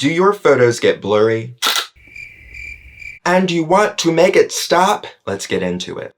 Do your photos get blurry? And you want to make it stop? Let's get into it.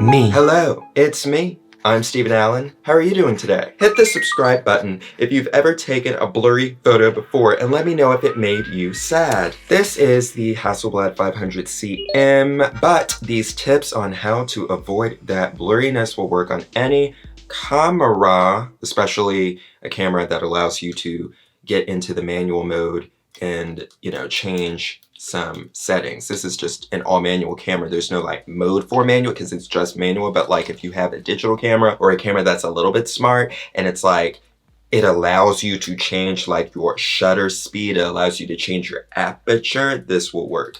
Me. Hello, it's me. I'm Steven Allen. How are you doing today? Hit the subscribe button if you've ever taken a blurry photo before and let me know if it made you sad. This is the Hasselblad 500CM, but these tips on how to avoid that blurriness will work on any camera, especially a camera that allows you to get into the manual mode and, change some settings. This is just an all manual camera. There's no like mode for manual because it's just manual, but like if you have a digital camera or a camera that's a little bit smart and it's like, it allows you to change like your shutter speed, it allows you to change your aperture, this will work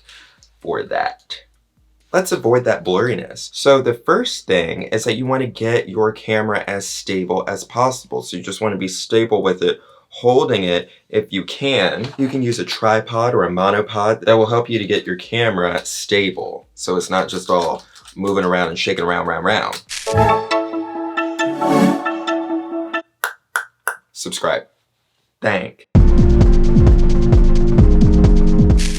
for that. Let's avoid that blurriness. So the first thing is that you want to get your camera as stable as possible. So you just want to be stable with it, holding it if you can. You can use a tripod or a monopod that will help you to get your camera stable. So it's not just all moving around and shaking around. Subscribe. Thank.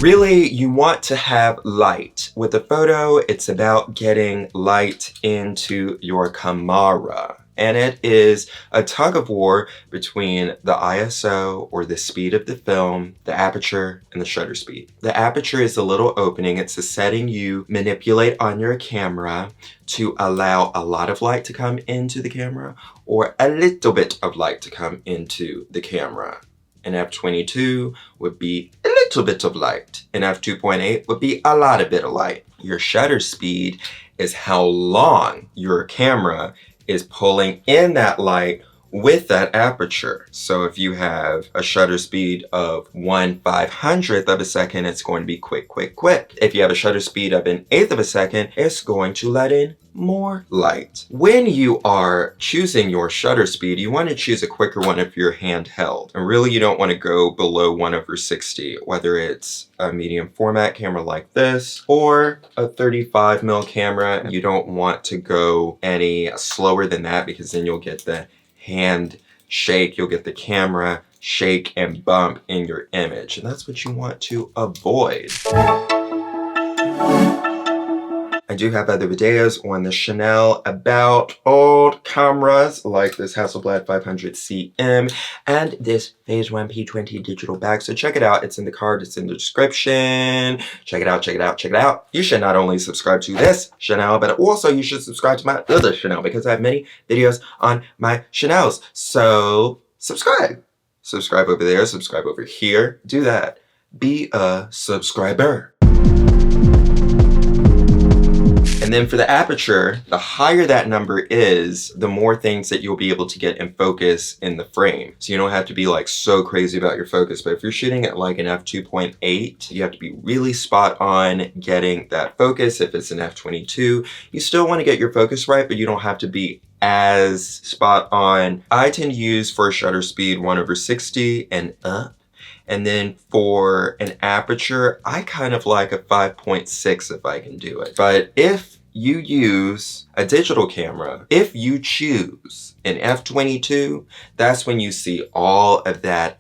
Really, you want to have light. With a photo, it's about getting light into your camera. And it is a tug of war between the ISO, or the speed of the film, the aperture, and the shutter speed. The aperture is a little opening. It's a setting you manipulate on your camera to allow a lot of light to come into the camera or a little bit of light to come into the camera. An f/22 would be a little bit of light. An f/2.8 would be a lot of bit of light. Your shutter speed is how long your camera is pulling in that light with that aperture. So if you have a shutter speed of 1/500th of a second, it's going to be quick. If you have a shutter speed of 1/8 of a second, it's going to let in more light. When you are choosing your shutter speed, you want to choose a quicker one if you're handheld. And really you don't want to go below 1/60, whether it's a medium format camera like this or a 35mm camera. You don't want to go any slower than that because then you'll get the hand shake, you'll get the camera shake and bump in your image, and that's what you want to avoid. I do have other videos on the channel about old cameras like this Hasselblad 500CM and this Phase 1 P20 digital bag. So check it out. It's in the card. It's in the description. Check it out. You should not only subscribe to this channel, but also you should subscribe to my other channel because I have many videos on my channels. So subscribe. Subscribe over there. Subscribe over here. Do that. Be a subscriber. And then for the aperture, the higher that number is, the more things that you'll be able to get in focus in the frame. So you don't have to be like so crazy about your focus, but if you're shooting at like an f/2.8, you have to be really spot on getting that focus. If it's an f/22, you still want to get your focus right, but you don't have to be as spot on. I tend to use for a shutter speed 1/60 and up. And then for an aperture, I kind of like a 5.6 if I can do it. But if you use a digital camera, if you choose an f/22, that's when you see all of that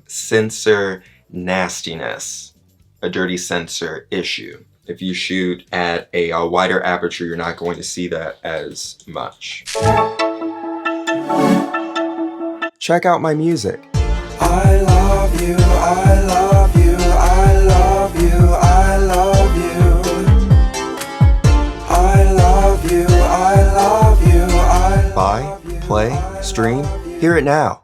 sensor nastiness, a dirty sensor issue. If you shoot at a wider aperture, you're not going to see that as much. Check out my music. I love you, I love you, I love you, I love you. I love you, I love you, I love you. Buy, play, stream, hear it now.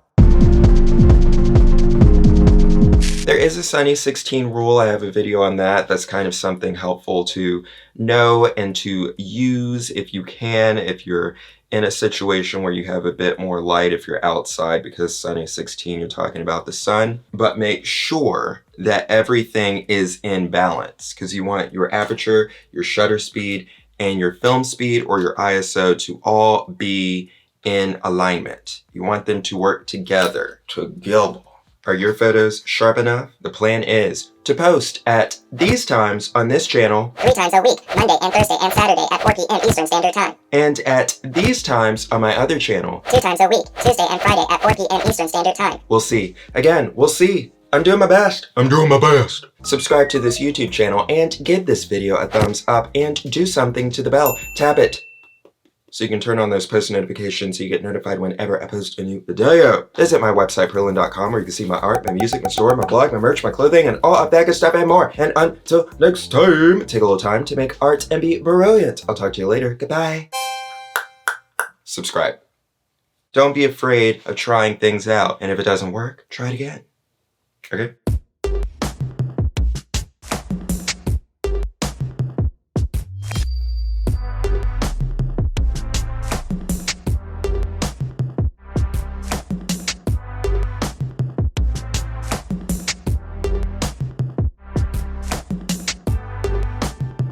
There is a Sony A7sIII rule. I have a video on that. That's kind of something helpful to know and to use if you can, if you're in a situation where you have a bit more light, if you're outside, because Sony A7sIII, you're talking about the sun. But make sure that everything is in balance because you want your aperture, your shutter speed, and your film speed or your ISO to all be in alignment. You want them to work together. Are your photos sharp enough? The plan is to post at these times on this channel 3 times a week, Monday and Thursday and Saturday at 4 p.m. Eastern Standard Time. and at these times on my other channel 2 times a week, Tuesday and Friday at 4 p.m. Eastern Standard Time. We'll see. Again, we'll see. I'm doing my best. I'm doing my best. Subscribe to this YouTube channel and give this video a thumbs up and do something to the bell. Tap it so you can turn on those post notifications so you get notified whenever I post a new video. Visit my website, Prillen.com, where you can see my art, my music, my store, my blog, my merch, my clothing, and all of that good stuff and more. And until next time, take a little time to make art and be brilliant. I'll talk to you later. Goodbye. Subscribe. Don't be afraid of trying things out. And if it doesn't work, try it again. Okay?